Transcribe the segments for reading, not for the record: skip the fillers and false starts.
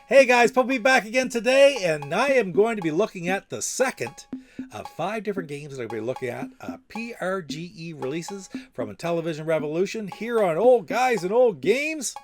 Hey guys, Puppy back again today, and I am going to be looking at the second of 5 different games that I'm going to be looking at PRGE releases from Intellivision Revolution here on Old Guys and Old Games.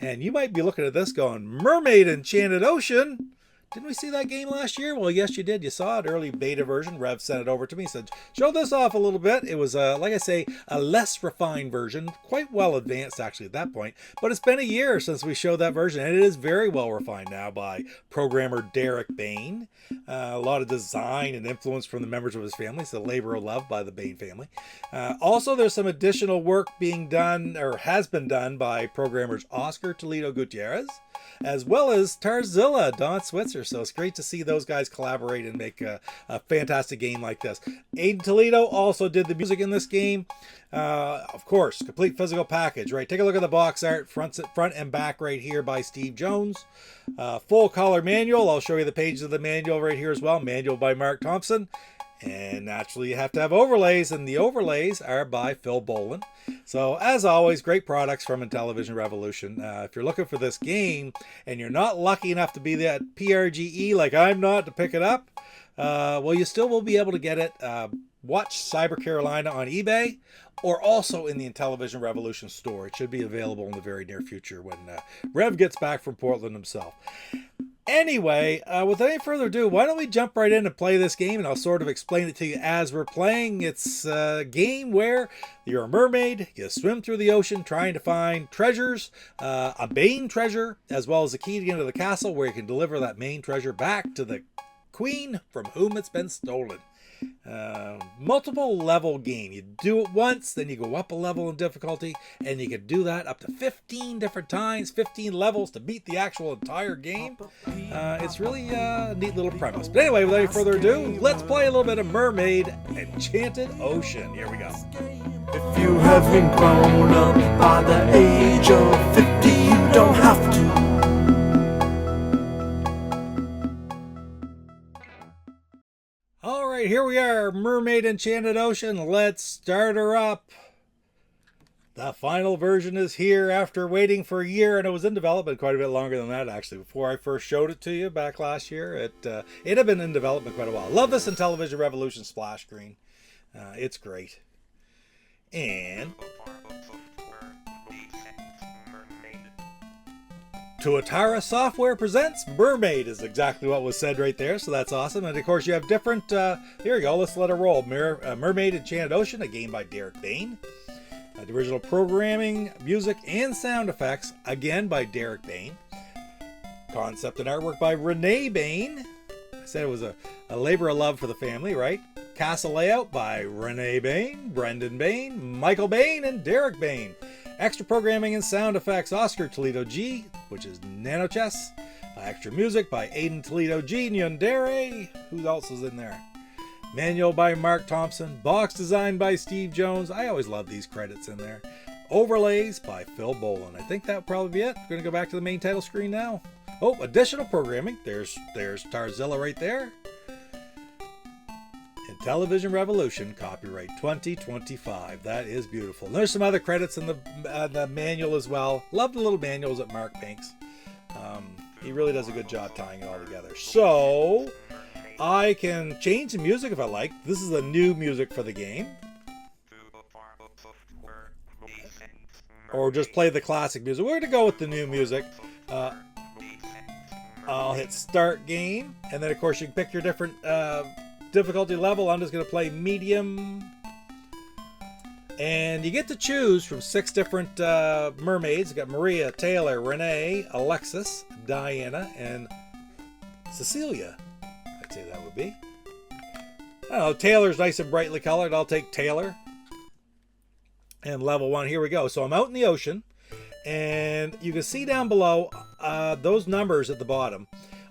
And you might be looking at this going, Mermaid, Enchanted Ocean. Didn't we see that game last year? Well, yes, you did. You saw it, early beta version. Rev sent it over to me, said, show this off a little bit. It was, like I say, a less refined version, quite well advanced actually at that point. But it's been a year since we showed that version, and it is very well refined now by programmer Derek Bain. A lot of design and influence from the members of his family. It's a labor of love by the Bain family. Also, there's some additional work being done, or has been done, by programmers Oscar Toledo Gutierrez, as well as Tarzilla, Don Switzer. So it's great to see those guys collaborate and make a fantastic game like this. Aiden Toledo also did the music in this game. Of course, complete physical package, right? Take a look at the box art, front and back right here by Steve Jones. Full color manual. I'll show you the pages of the manual right here as well. Manual by Mark Thompson. And naturally, you have to have overlays, and the overlays are by Phil Bolin. So, as always, great products from Intellivision Revolution. If you're looking for this game, and you're not lucky enough to be at PRGE, like I'm not, to pick it up, well, you still will be able to get it. Watch Cyber Carolina on eBay, or also in the Intellivision Revolution store. It should be available in the very near future when Rev gets back from Portland himself. Anyway, without any further ado, why don't we jump right in and play this game, and I'll sort of explain it to you as we're playing. It's a game where you're a mermaid, you swim through the ocean trying to find treasures, a main treasure, as well as a key to get into the castle where you can deliver that main treasure back to the queen from whom it's been stolen. Multiple level game. You do it once, then you go up a level in difficulty, and you can do that up to 15 different times, 15 levels to beat the actual entire game. It's really a neat little premise. But anyway, without any further ado, let's play a little bit of Mermaid, Enchanted Ocean. Here we go. If you haven't grown up by the age of 50, you don't have to. Here we are, Mermaid, Enchanted Ocean. Let's start her up. The final version is here after waiting for a year, and it was in development quite a bit longer than that, actually. Before I first showed it to you back last year, it had been in development quite a while. Love this Intellivision Revolution splash screen. It's great. And Tuatara Software presents Mermaid is exactly what was said right there, so that's awesome. And of course you have different, here we go, let's let it roll. Mermaid, Enchanted Ocean, a game by Derek Bain. The original programming, music, and sound effects, again by Derek Bain. Concept and artwork by Renee Bain. I said it was a labor of love for the family, right? Castle layout by Renee Bain, Brendan Bain, Michael Bain, and Derek Bain. Extra programming and sound effects, Oscar Toledo G, which is Nano Chess. Extra music by Aiden Toledo G, Nyundere. Who else is in there? Manual by Mark Thompson. Box design by Steve Jones. I always love these credits in there. Overlays by Phil Bolin. I think that would probably be it. We're going to go back to the main title screen now. Oh, additional programming. There's Tarzilla right there. Intellivision Revolution, copyright 2025. That is beautiful. And there's some other credits in the manual as well. Love the little manuals that Mark makes. He really does a good job tying it all together. So, I can change the music if I like. This is the new music for the game. Or just play the classic music. We're going to go with the new music. I'll hit Start Game. And then, of course, you can pick your different difficulty level. I'm just going to play medium, and you get to choose from 6 different mermaids. You got Maria, Taylor, Renee, Alexis, Diana, and Cecilia. I'd say that would be. I don't know, Taylor's nice and brightly colored. I'll take Taylor. And level 1, here we go. So I'm out in the ocean, and you can see down below those numbers at the bottom.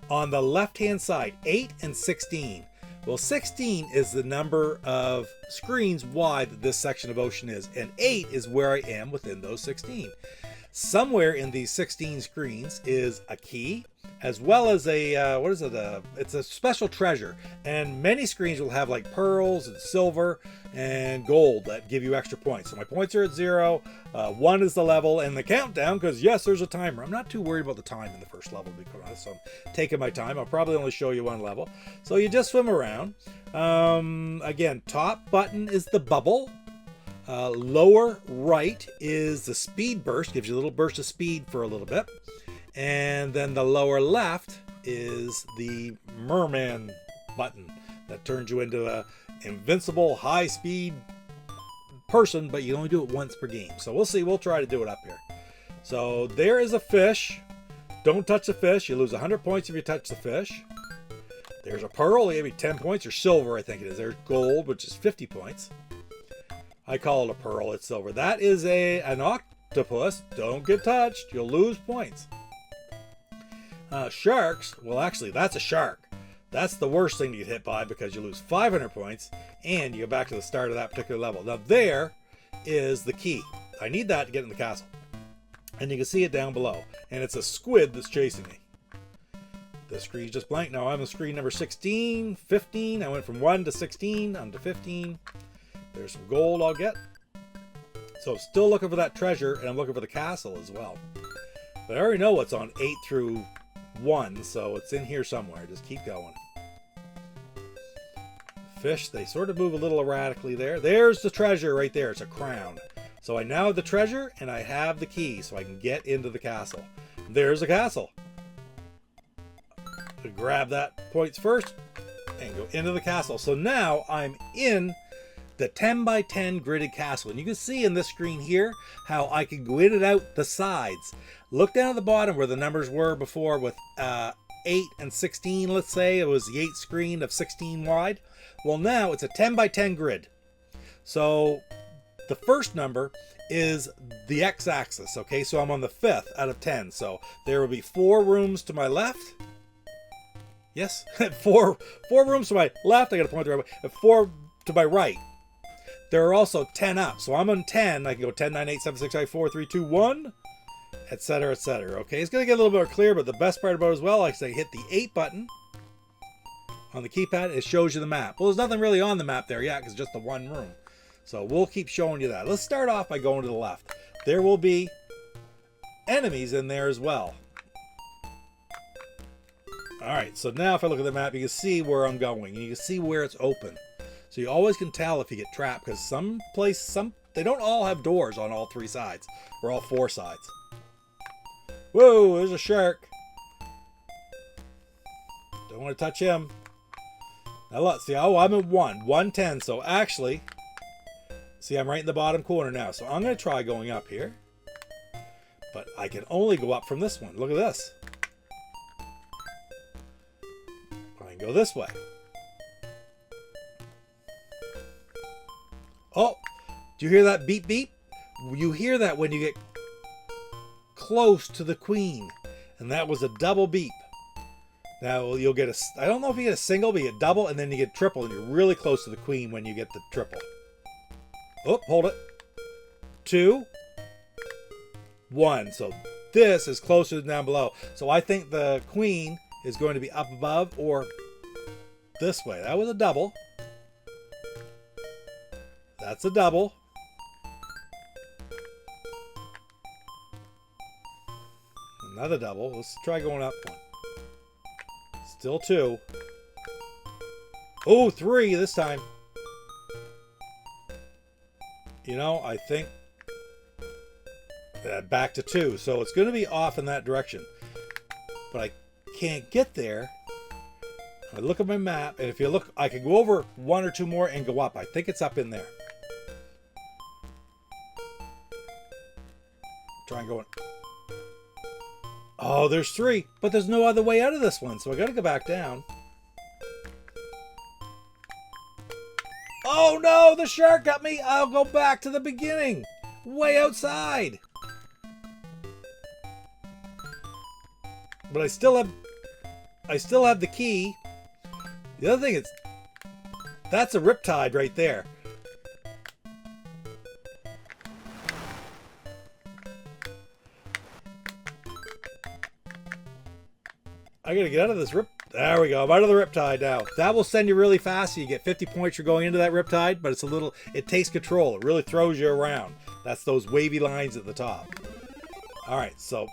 On the left hand side, 8 and 16. Well, 16 is the number of screens wide that this section of ocean is, and 8 is where I am within those 16. Somewhere in these 16 screens is a key, as well as a what is it? It's a special treasure, and many screens will have like pearls and silver and gold that give you extra points. So my points are at 0. 1 is the level and the countdown, because yes, there's a timer. I'm not too worried about the time in the first level, to be quite honest, so I'm taking my time. I'll probably only show you 1 level. So you just swim around. Again, top button is the bubble. Lower right is the speed burst, gives you a little burst of speed for a little bit. And then the lower left is the merman button that turns you into a invincible high speed person, but you only do it once per game. So we'll see. We'll try to do it up here. So there is a fish. Don't touch the fish. You lose 100 points if you touch the fish. There's a pearl. They give you 10 points, or silver, I think it is. There's gold, which is 50 points. I call it a pearl. It's silver. That is an octopus. Don't get touched. You'll lose points. Sharks. Well, actually, that's a shark. That's the worst thing to get hit by, because you lose 500 points and you go back to the start of that particular level. Now there is the key. I need that to get in the castle. And you can see it down below. And it's a squid that's chasing me. The screen's just blank. Now I'm on screen number 16, 15. I went from 1 to 16, on to 15. There's some gold I'll get. So I'm still looking for that treasure, and I'm looking for the castle as well. But I already know what's on 8 through 1, so it's in here somewhere. Just keep going. Fish, they sort of move a little erratically there. There's the treasure right there. It's a crown. So I now have the treasure, and I have the key, so I can get into the castle. There's the castle. I grab that points first and go into the castle. So now I'm in the 10 by 10 gridded castle, and you can see in this screen here how I can go in and out the sides. Look down at the bottom where the numbers were before with 8 and 16. Let's say it was the 8 screen of 16 wide. Well, now it's a 10 by 10 grid. So the first number is the x-axis. Okay, so I'm on the 5th out of 10. So there will be 4 rooms to my left. Yes, four rooms to my left. I got to point the right way. And 4 to my right. There are also 10 up. So I'm on 10. I can go 10, 9, 8, 7, 6, 5, 4, 3, 2, 1, etc., etc. Okay, it's going to get a little bit more clear, but the best part about it as well, like I say, hit the 8 button on the keypad. It shows you the map. Well, there's nothing really on the map there yet, because it's just the 1 room. So we'll keep showing you that. Let's start off by going to the left. There will be enemies in there as well. All right, so now if I look at the map, you can see where I'm going. You can see where it's open. So you always can tell if you get trapped, because they don't all have doors on all 3 sides, or all 4 sides. Whoa, there's a shark. Don't want to touch him. Now let's see. Oh, I'm at 110. So actually, see, I'm right in the bottom corner now. So I'm going to try going up here. But I can only go up from this one. Look at this. I can go this way. Oh, do you hear that beep beep? You hear that when you get close to the queen. And that was a double beep. Now you'll get I don't know if you get a single, but you get double, and then you get triple, and you're really close to the queen when you get the triple. Oh, hold it. 2, 1. So this is closer than down below. So I think the queen is going to be up above or this way. That was a double. That's a double. Another double. Let's try going up 1. Still 2. Oh, 3 this time. You know, I think back to 2. So it's going to be off in that direction. But I can't get there. I look at my map, and if you look, I can go over 1 or 2 more and go up. I think it's up in there. Try and go in. Oh, there's 3, but there's no other way out of this one, so I gotta go back down. Oh no, the shark got me. I'll go back to the beginning. Way outside. But I still have the key. The other thing is, that's a riptide right there. I gotta get out of this rip. There we go. I'm out of the riptide now. That will send you really fast. So you get 50 points for going into that riptide, but it's a little, it takes control. It really throws you around. That's those wavy lines at the top. All right, so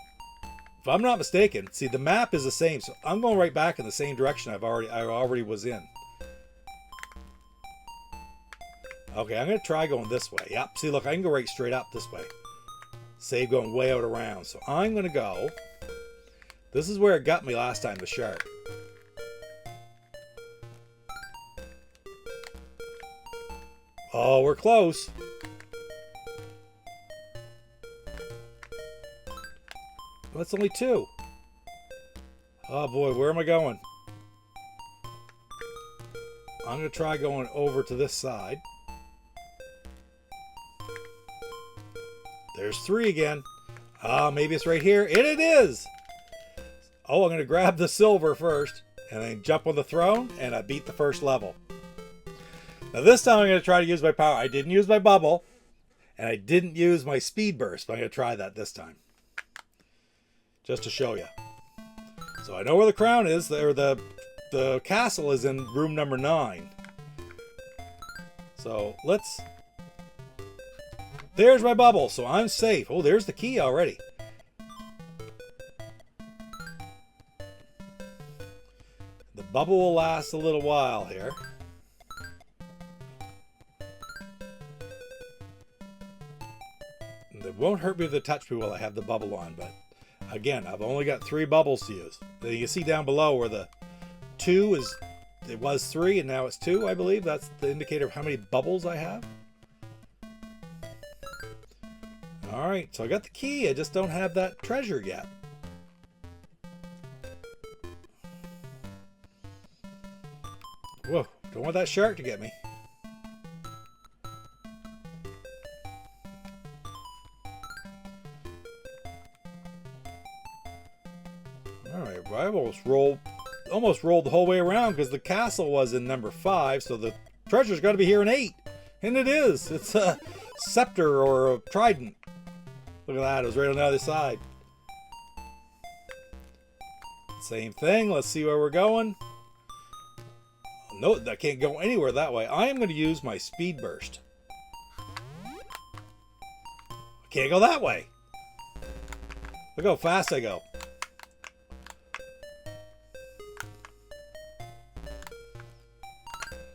if I'm not mistaken, see the map is the same, so I'm going right back in the same direction I already was in. Okay, I'm gonna try going this way. Yep. See, look, I can go right straight up this way. Save going way out around. So I'm gonna go. This is where it got me last time, the shark. Oh, we're close. That's only 2. Oh boy, where am I going? I'm going to try going over to this side. There's 3 again. Ah, maybe it's right here. And it is! Oh, I'm going to grab the silver first and then jump on the throne, and I beat the first level. Now this time I'm going to try to use my power. I didn't use my bubble, and I didn't use my speed burst, but I'm going to try that this time. Just to show you. So I know where the crown is, or the castle is in room number 9. So let's... There's my bubble, so I'm safe. Oh, there's the key already. The bubble will last a little while here. It won't hurt me if they touch me while I have the bubble on, but again, I've only got 3 bubbles to use. Then you can see down below where the 2 is, it was 3 and now it's 2, I believe. That's the indicator of how many bubbles I have. Alright, so I got the key, I just don't have that treasure yet. Whoa, don't want that shark to get me. Alright, I almost rolled the whole way around because the castle was in number 5, so the treasure's got to be here in 8. And it is. It's a scepter or a trident. Look at that, it was right on the other side. Same thing, let's see where we're going. No, I can't go anywhere that way. I am going to use my speed burst. I can't go that way. Look how fast I go.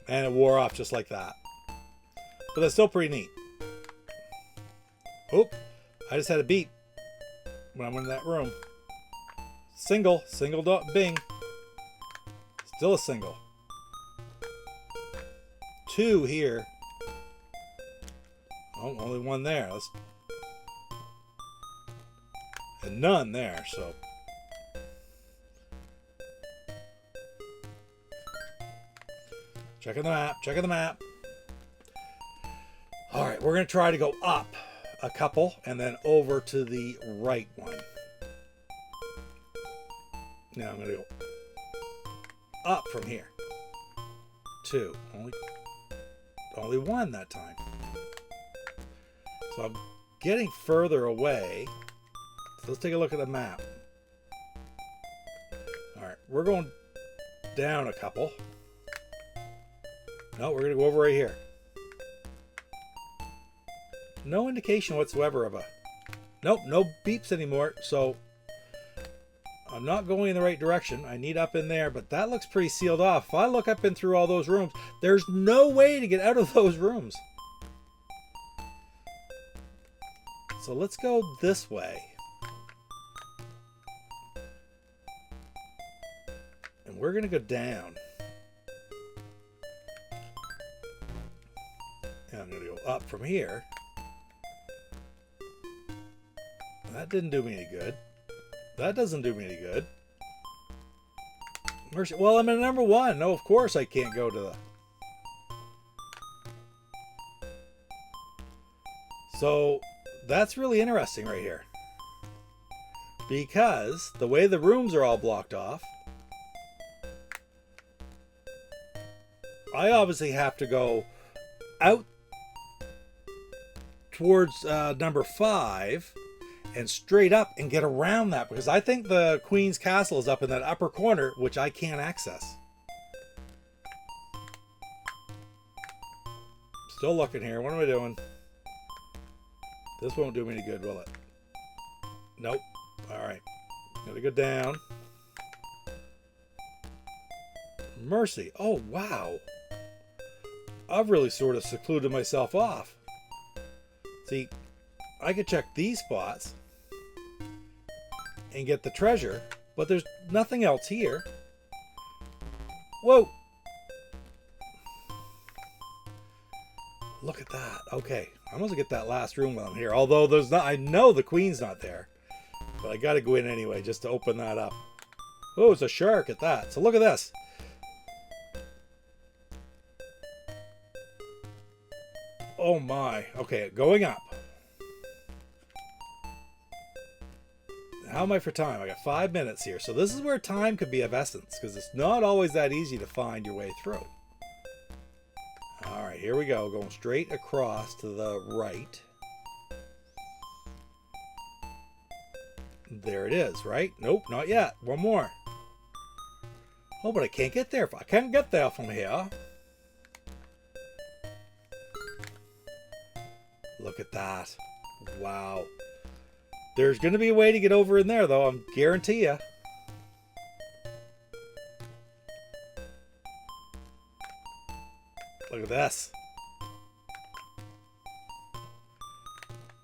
And it wore off just like that. But that's still pretty neat. Oop. I just had a beep when I went in that room. Single dot bing. Still a single. 2 here. Oh, only 1 there. And none there, so. Checking the map, checking the map. All right, we're going to try to go up a couple and then over to the right one. Now I'm going to go up from here. 2. Only 1 that time. So I'm getting further away. So let's take a look at the map. All right, we're going down a couple. No, we're going to go over right here. No indication whatsoever of a... Nope, no beeps anymore. So I'm not going in the right direction. I need up in there, but that looks pretty sealed off. If I look up and through all those rooms, there's no way to get out of those rooms. So let's go this way. And we're going to go down. And I'm going to go up from here. That didn't do me any good. That doesn't do me any good. Mercy. Well, I'm at number 1. No, of course I can't go to the... So, that's really interesting right here. Because the way the rooms are all blocked off, I obviously have to go out towards number 5 and straight up and get around that, because I think the Queen's Castle is up in that upper corner, which I can't access. Still looking here. What am I doing? This won't do me any good, will it? Nope. Alright. Gotta go down. Mercy. Oh, wow. I've really sort of secluded myself off. See, I could check these spots and get the treasure, but there's nothing else here. Whoa. Look at that. Okay, I'm gonna get that last room while I'm here. Although there's not, I know the Queen's not there, but I gotta go in anyway just to open that up. Oh, it's a shark at that. So look at this. Oh my. Okay, going up. How am I for time? I got 5 minutes here. So this is where time could be of essence, because it's not always that easy to find your way through. Alright, here we go. Going straight across to the right. There it is, right? Nope, not yet. One more. Oh, but I can't get there. I can't get there from here. Look at that. Wow. There's going to be a way to get over in there, though. I guarantee you. Look at this.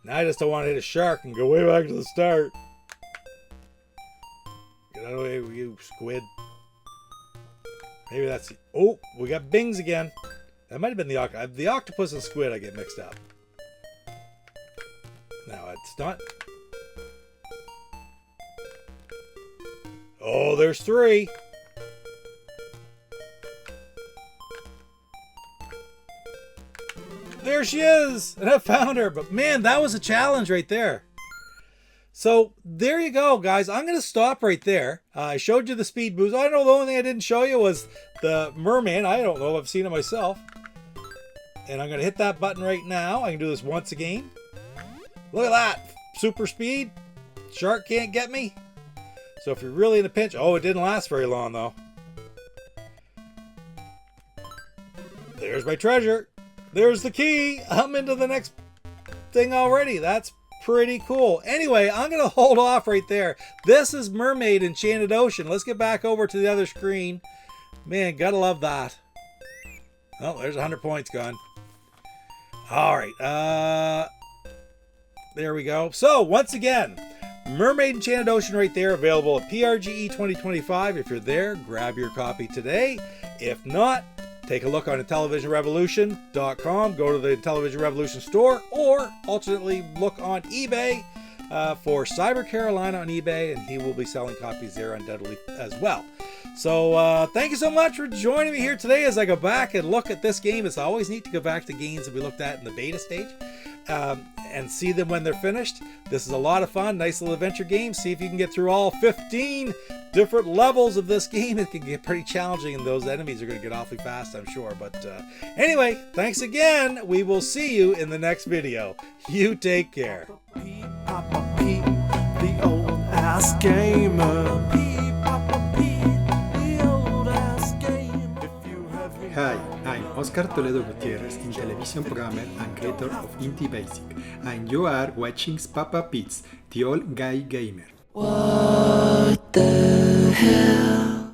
Now I just don't want to hit a shark and go way back to the start. Get out of the way with you, squid. Maybe that's... Oh, we got bings again. That might have been the octopus. The octopus and squid I get mixed up. No, it's not. Oh, there's 3. There she is! And I found her. But man, that was a challenge right there. So there you go, guys. I'm going to stop right there. I showed you the speed boost. I don't know, the only thing I didn't show you was the mermaid. I don't know if I've seen it myself. And I'm going to hit that button right now. I can do this once again. Look at that. Super speed. Shark can't get me. So if you're really in a pinch... Oh, it didn't last very long, though. There's my treasure. There's the key. I'm into the next thing already. That's pretty cool. Anyway, I'm going to hold off right there. This is Mermaid Enchanted Ocean. Let's get back over to the other screen. Man, gotta love that. Oh, there's 100 points gone. All right. There we go. So, once again, Mermaid Enchanted Ocean right there, available at PRGE 2025. If you're there, grab your copy today. If not, take a look on IntellivisionRevolution.com. Go to the Intellivision Revolution store, or alternately look on eBay for Cyber Carolina on eBay, and he will be selling copies there undoubtedly as well. So thank you so much for joining me here today as I go back and look at this game. It's always neat to go back to games that we looked at in the beta stage and see them when they're finished. This is a lot of fun. Nice little adventure game. See if you can get through all 15 different levels of this game. It can get pretty challenging, and those enemies are going to get awfully fast, I'm sure. But anyway, thanks again. We will see you in the next video. You take care. Papa Pete, the old ass gamer. Hi, I'm Oscar Toledo Gutierrez, Intellivision programmer and creator of Inti Basic, and you are watching Papa Pete's, the old guy gamer. What the hell?